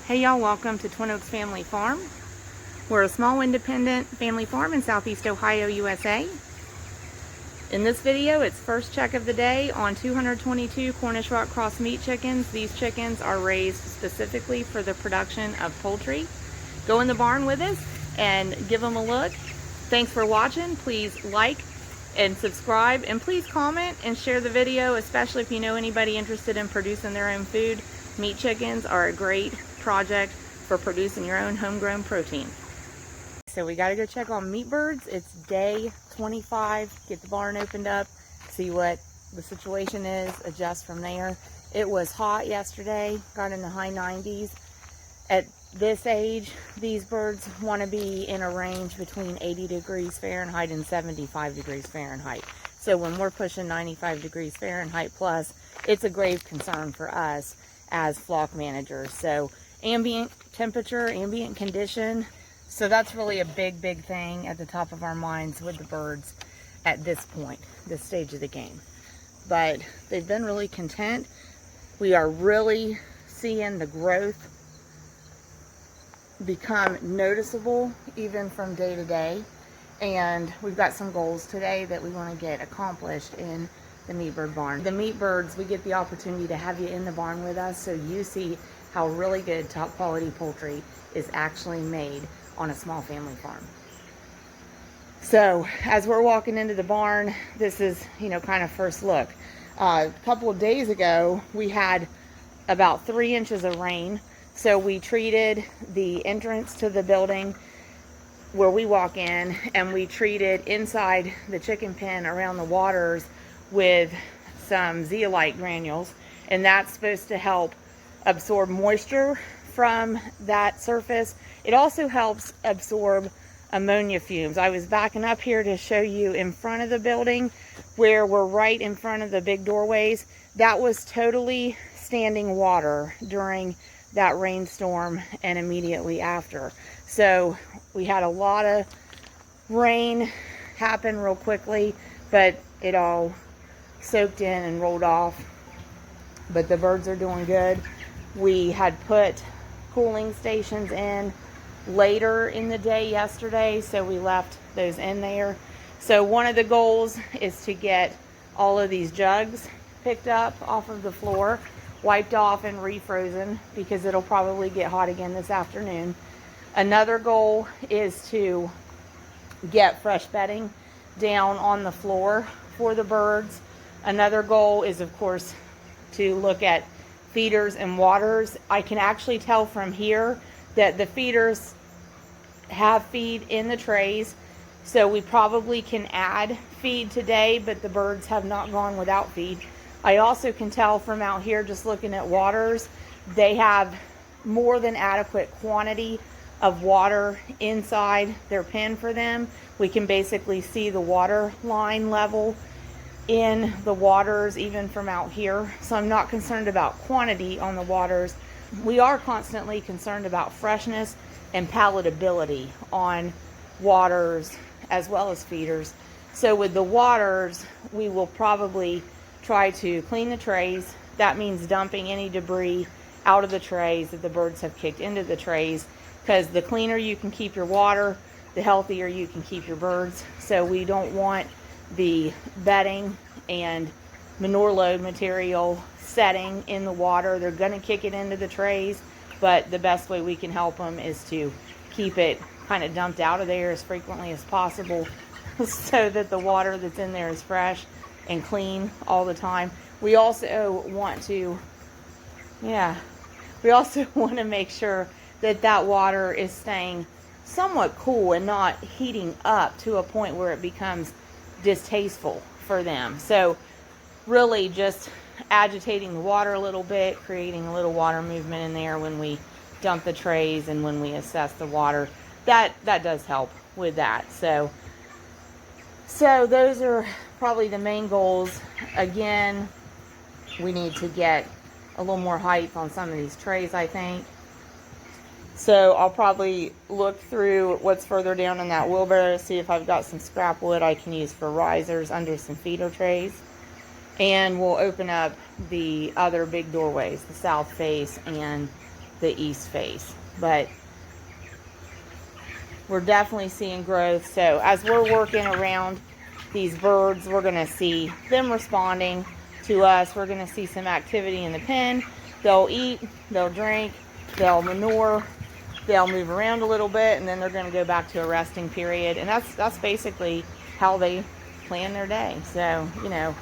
Hey y'all, welcome to Twin Oaks Family Farm. We're a small independent family farm in Southeast Ohio, USA. In this video, it's first check of the day on 222 Cornish Rock Cross meat chickens. These chickens are raised specifically for the production of poultry. Go in the barn with us and give them a look. Thanks for watching. Please like and subscribe, and please comment and share the video, especially if you know anybody interested in producing their own food. Meat chickens are a great project for producing your own homegrown protein. So we got to go check on meat birds. It's day 25. Get the barn opened up, see what the situation is, adjust from there. It was hot yesterday, got in the high 90s. At this age, these birds want to be in a range between 80 degrees Fahrenheit and 75 degrees Fahrenheit. So when we're pushing 95 degrees Fahrenheit plus, it's a grave concern for us as flock managers. So ambient temperature, ambient condition. So that's really a big thing at the top of our minds with the birds at this point, this stage of the game. But they've been really content. We are really seeing the growth become noticeable even from day to day. And we've got some goals today that we want to get accomplished in the meat bird barn. The meat birds, we get the opportunity to have you in the barn with us so you see how really good top quality poultry is actually made on a small family farm. So as we're walking into the barn, this is, kind of first look. A couple of days ago, we had about 3 inches of rain. So we treated the entrance to the building where we walk in, and we treated inside the chicken pen around the waters with some zeolite granules. And that's supposed to help absorb moisture from that surface. It also helps absorb ammonia fumes. I was backing up here to show you in front of the building where we're right in front of the big doorways. That was totally standing water during that rainstorm and immediately after. So we had a lot of rain happen real quickly, but it all soaked in and rolled off. But the birds are doing good. We had put cooling stations in later in the day yesterday, so we left those in there. So one of the goals is to get all of these jugs picked up off of the floor, wiped off and refrozen, because it'll probably get hot again this afternoon. Another goal is to get fresh bedding down on the floor for the birds. Another goal is, of course, to look at feeders and waters. I can actually tell from here that the feeders have feed in the trays, so we probably can add feed today, but the birds have not gone without feed. I also can tell from out here, just looking at waters, they have more than adequate quantity of water inside their pen for them. We can basically see the water line level in the waters even from out here. So I'm not concerned about quantity on the waters. We are constantly concerned about freshness and palatability on waters as well as feeders. So with the waters, we will probably try to clean the trays. That means dumping any debris out of the trays that the birds have kicked into the trays, because the cleaner you can keep your water, the healthier you can keep your birds. So we don't want the bedding and manure load material setting in the water. They're going to kick it into the trays, but the best way we can help them is to keep it kind of dumped out of there as frequently as possible so that the water that's in there is fresh and clean all the time. We also want to, make sure that that water is staying somewhat cool and not heating up to a point where it becomes distasteful for them. So really just agitating the water a little bit, creating a little water movement in there when we dump the trays and when we assess the water, that does help with that. So those are probably the main goals. Again, we need to get a little more height on some of these trays, I think. So I'll probably look through what's further down in that wheelbarrow to see if I've got some scrap wood I can use for risers under some feeder trays. And we'll open up the other big doorways, the south face and the east face. But we're definitely seeing growth. So as we're working around these birds, we're going to see them responding to us. We're going to see some activity in the pen. They'll eat, they'll drink, they'll manure, they'll move around a little bit, and then they're going to go back to a resting period. And that's basically how they plan their day. So, you know,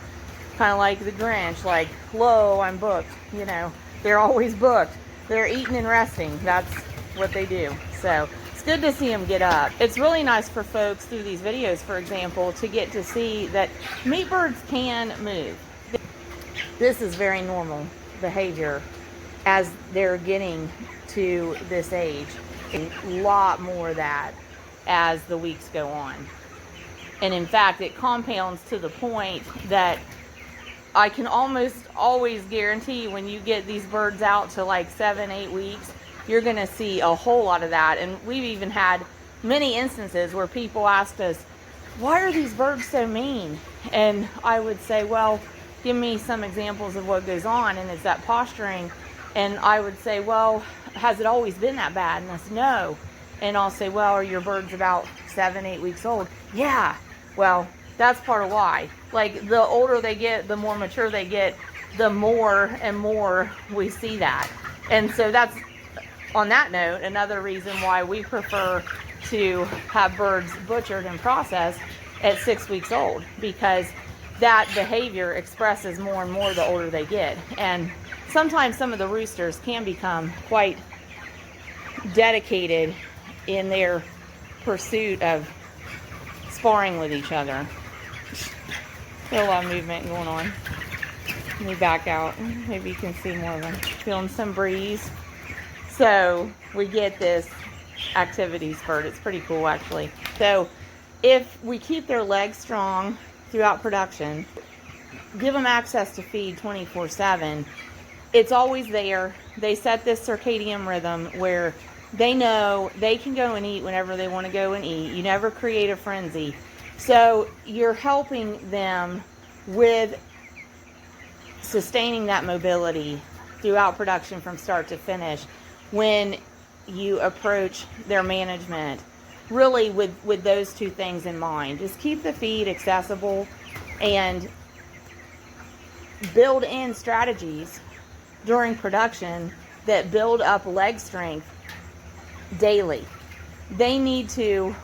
kind of like the Grinch, like, whoa, I'm booked. You know, they're always booked. They're eating and resting. That's what they do. So it's good to see them get up. It's really nice for folks through these videos, for example, to get to see that meat birds can move. This is very normal behavior as they're getting to this age. A lot more of that as the weeks go on. And in fact, it compounds to the point that I can almost always guarantee when you get these birds out to like 7-8 weeks, you're going to see a whole lot of that. And we've even had many instances where people asked us, why are these birds so mean? And I would say, well, give me some examples of what goes on. And it's that posturing. And I would say, well, has it always been that bad? And I said, no. And I'll say, well, are your birds about 7-8 weeks old? Yeah. Well, that's part of why. Like, the older they get, the more mature they get, the more and more we see that. And so that's, on that note, another reason why we prefer to have birds butchered and processed at 6 weeks old, because that behavior expresses more and more the older they get. And sometimes some of the roosters can become quite dedicated in their pursuit of sparring with each other. Feel a lot of movement going on. Let me back out. Maybe you can see more of them. Feeling some breeze. So we get this activity spurt. It's pretty cool, actually. So if we keep their legs strong throughout production, give them access to feed 24/7, it's always there. They set this circadian rhythm where they know they can go and eat whenever they want to go and eat. You never create a frenzy. So you're helping them with sustaining that mobility throughout production from start to finish when you approach their management really with those two things in mind. Just keep the feed accessible and build in strategies during production that build up leg strength daily. They need to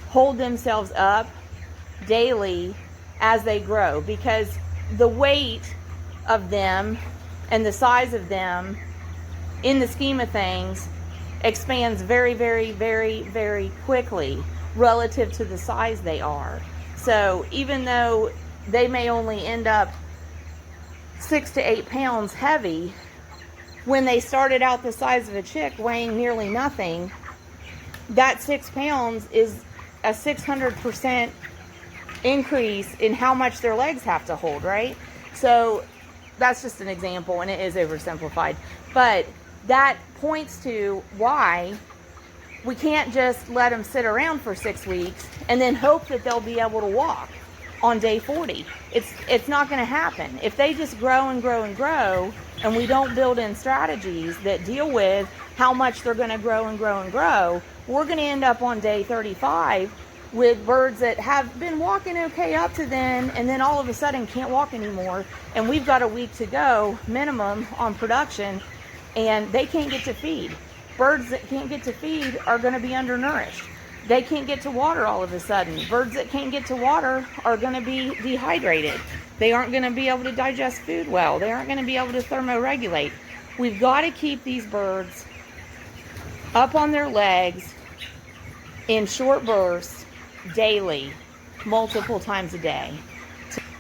hold themselves up daily as they grow, because the weight of them and the size of them in the scheme of things expands very, very, very, very quickly relative to the size they are. So even though they may only end up 6 to 8 pounds heavy, when they started out the size of a chick weighing nearly nothing, that 6 pounds is a 600% increase in how much their legs have to hold, right? So that's just an example, and it is oversimplified. But that points to why we can't just let them sit around for 6 weeks and then hope that they'll be able to walk on day 40. It's not going to happen. If they just grow and grow and grow, and we don't build in strategies that deal with how much they're going to grow and grow and grow, we're going to end up on day 35 with birds that have been walking okay up to then, and then all of a sudden can't walk anymore, and we've got a week to go minimum on production, and they can't get to feed. Birds that can't get to feed are going to be undernourished. They can't get to water all of a sudden. Birds that can't get to water are going to be dehydrated. They aren't going to be able to digest food well. They aren't going to be able to thermoregulate. We've got to keep these birds up on their legs in short bursts daily, multiple times a day,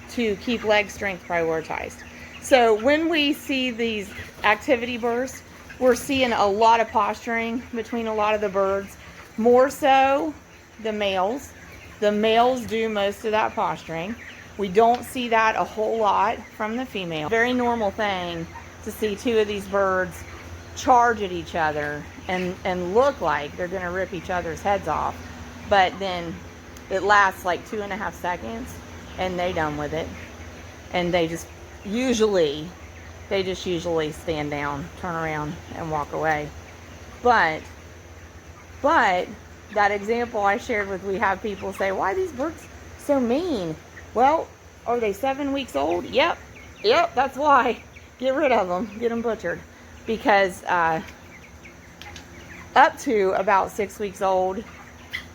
to keep leg strength prioritized. So when we see these activity bursts, we're seeing a lot of posturing between a lot of the birds. More so the males. The males do most of that posturing. We don't see that a whole lot from the female. Very normal thing to see two of these birds charge at each other and look like they're going to rip each other's heads off. But then it lasts like 2.5 seconds and they're done with it. And they just usually They just usually stand down, turn around, and walk away. But that example I shared with, we have people say, why are these birds so mean? Well, are they 7 weeks old? Yep, that's why. Get rid of them, get them butchered. Because up to about 6 weeks old,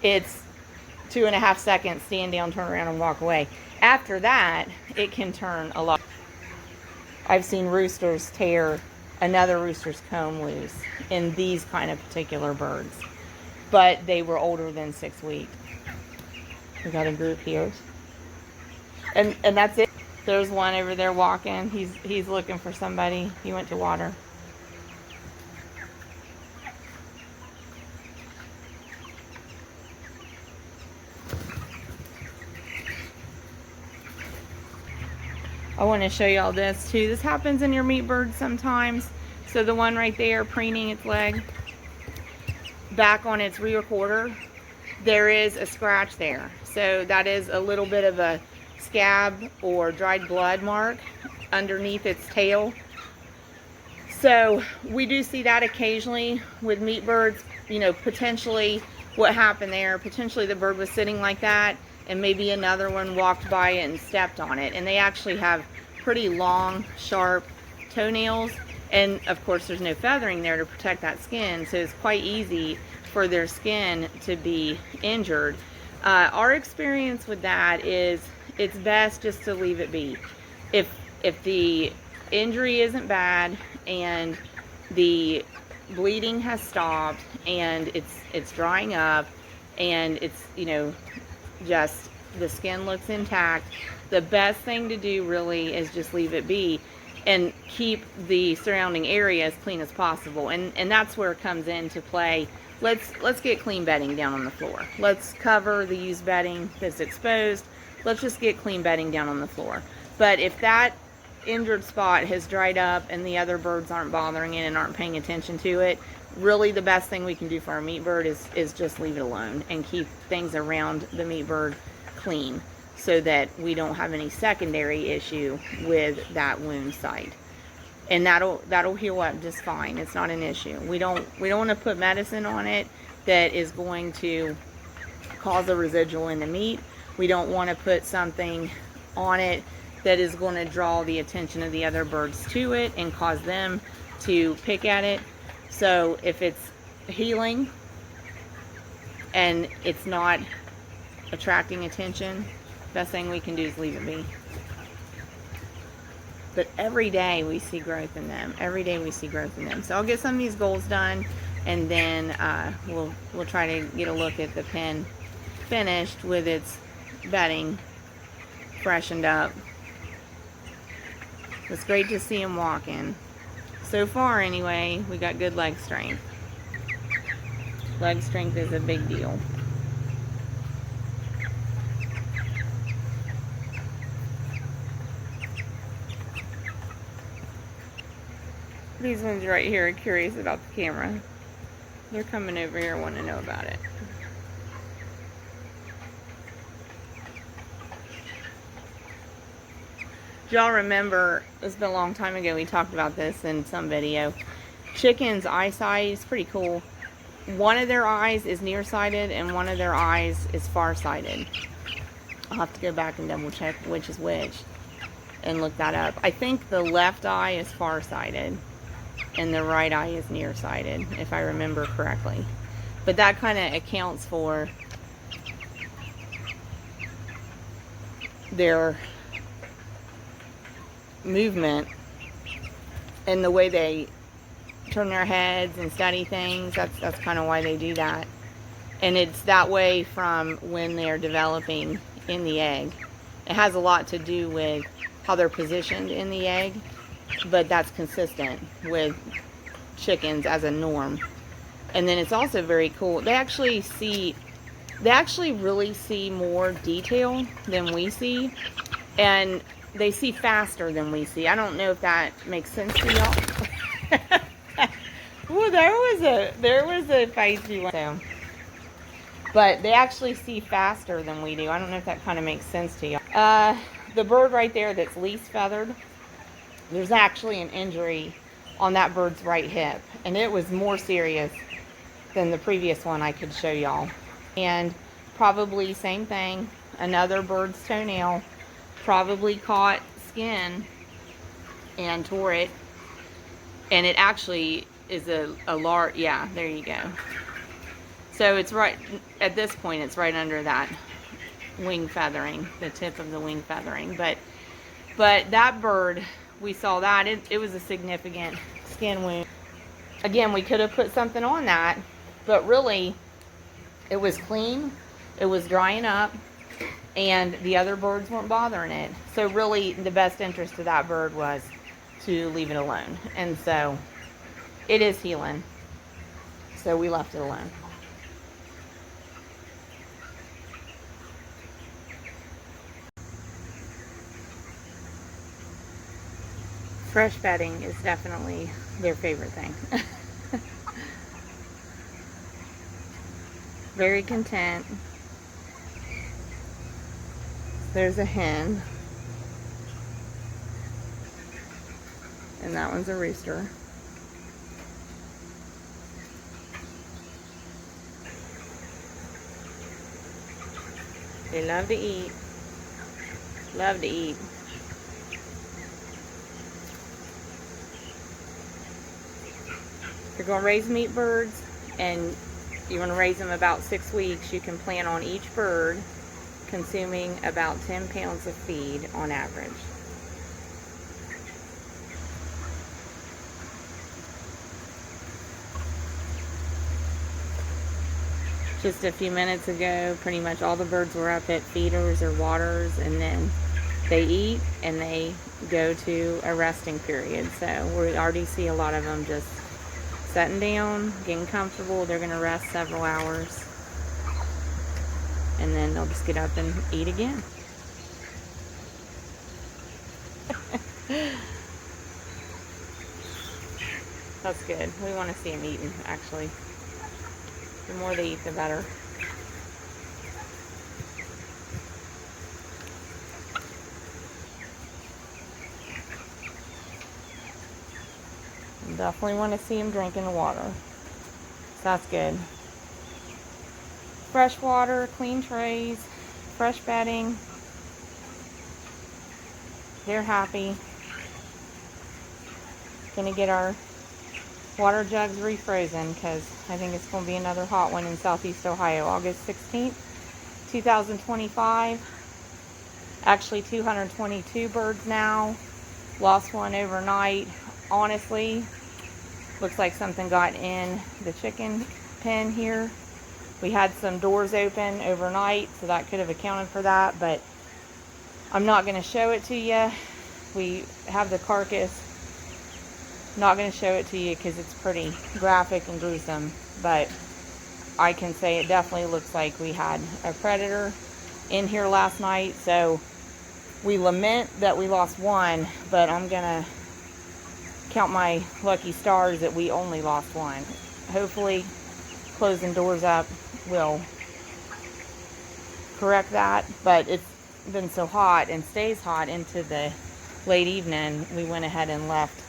it's 2.5 seconds, stand down, turn around, and walk away. After that, it can turn a lot. I've seen roosters tear another rooster's comb loose in these kind of particular birds, but they were older than 6 weeks. We got a group here, and that's it. There's one over there walking. He's looking for somebody. He went to water. I want to show you all this too. This happens in your meat birds sometimes. So the one right there preening its leg, back on its rear quarter, there is a scratch there. So that is a little bit of a scab or dried blood mark underneath its tail. So we do see that occasionally with meat birds. You know, potentially what happened there, potentially the bird was sitting like that and maybe another one walked by it and stepped on it. And they actually have pretty long, sharp toenails. And of course there's no feathering there to protect that skin. So it's quite easy for their skin to be injured. Our experience with that is it's best just to leave it be. If the injury isn't bad and the bleeding has stopped and it's drying up and it's, you know, just the skin looks intact, the best thing to do really is just leave it be and keep the surrounding area as clean as possible. And that's where it comes into play. Let's get clean bedding down on the floor. Let's cover the used bedding that's exposed. Let's just get clean bedding down on the floor. But if that injured spot has dried up and the other birds aren't bothering it and aren't paying attention to it, really the best thing we can do for our meat bird is just leave it alone and keep things around the meat bird clean so that we don't have any secondary issue with that wound site. And that'll heal up just fine. It's not an issue. We don't want to put medicine on it that is going to cause a residual in the meat. We don't want to put something on it that is going to draw the attention of the other birds to it and cause them to pick at it. So if it's healing and it's not attracting attention, best thing we can do is leave it be. But every day we see growth in them. Every day we see growth in them. So I'll get some of these goals done, and then we'll try to get a look at the pen finished with its bedding freshened up. It's great to see him walking. So far anyway, we got good leg strength. Leg strength is a big deal. These ones right here are curious about the camera. They're coming over here wanting to know about it. Do y'all remember, it's been a long time ago, we talked about this in some video. Chickens' eyesight is pretty cool. One of their eyes is nearsighted and one of their eyes is farsighted. I'll have to go back and double check which is which and look that up. I think the left eye is farsighted and the right eye is nearsighted, if I remember correctly. But that kind of accounts for their movement and the way they turn their heads and study things. That's kind of why they do that. And it's that way from when they're developing in the egg. It has a lot to do with how they're positioned in the egg, but that's consistent with chickens as a norm. And then it's also very cool. They actually really see more detail than we see, and they see faster than we see. I don't know if that makes sense to y'all. Ooh, there was a feisty one. So, but they actually see faster than we do. I don't know if that kind of makes sense to y'all. The bird right there that's least feathered, There's actually an injury on that bird's right hip, and it was more serious than the previous one I could show y'all. And probably same thing, another bird's toenail probably caught skin and tore it. And it actually is a large, yeah, there you go. So it's right, at this point, it's right under that wing feathering, the tip of the wing feathering. But that bird, we saw that, it was a significant skin wound. Again, we could have put something on that, but really, it was clean, it was drying up, and the other birds weren't bothering it. So really, the best interest of that bird was to leave it alone. And so, it is healing. So we left it alone. Fresh bedding is definitely their favorite thing. Very content. There's a hen. And that one's a rooster. They love to eat. Love to eat. If you're going to raise meat birds and you're going to raise them about 6 weeks, you can plan on each bird consuming about 10 pounds of feed on average. Just a few minutes ago, pretty much all the birds were up at feeders or waters, and then they eat and they go to a resting period. So we already see a lot of them just setting down, getting comfortable. They're going to rest several hours, and then they'll just get up and eat again. That's good. We want to see them eating, actually. The more they eat, the better. Definitely want to see them drinking the water. So that's good. Fresh water, clean trays, fresh bedding. They're happy. Gonna get our water jugs refrozen because I think it's going to be another hot one in Southeast Ohio. August 16th, 2025. Actually 222 birds now. Lost one overnight. Honestly, looks like something got in the chicken pen here. We had some doors open overnight, so that could have accounted for that, but I'm not going to show it to you. We have the carcass. Not going to show it to you because it's pretty graphic and gruesome, but I can say it definitely looks like we had a predator in here last night. So we lament that we lost one, but I'm going to count my lucky stars that we only lost one. Hopefully closing doors up will correct that, but it's been so hot and stays hot into the late evening, we went ahead and left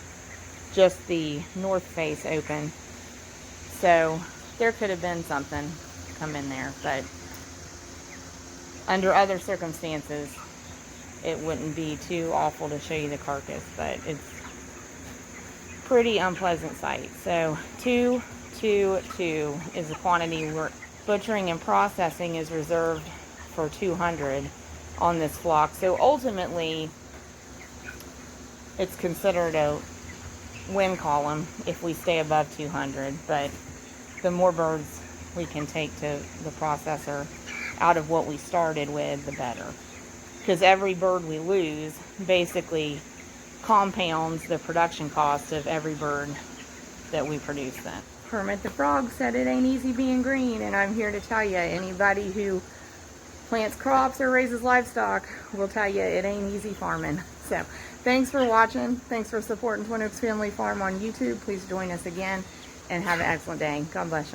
just the north face open. So there could have been something come in there, but under other circumstances it wouldn't be too awful to show you the carcass, but it's pretty unpleasant sight. So 222 is the quantity we're butchering, and processing is reserved for 200 on this flock. So ultimately it's considered a win column if we stay above 200, but the more birds we can take to the processor out of what we started with, the better, because every bird we lose basically compounds the production cost of every bird that we produce then. Kermit the Frog said it ain't easy being green, and I'm here to tell you, anybody who plants crops or raises livestock will tell you it ain't easy farming. So thanks for watching. Thanks for supporting Twin Oaks Family Farm on YouTube. Please join us again and have an excellent day. God bless y'all.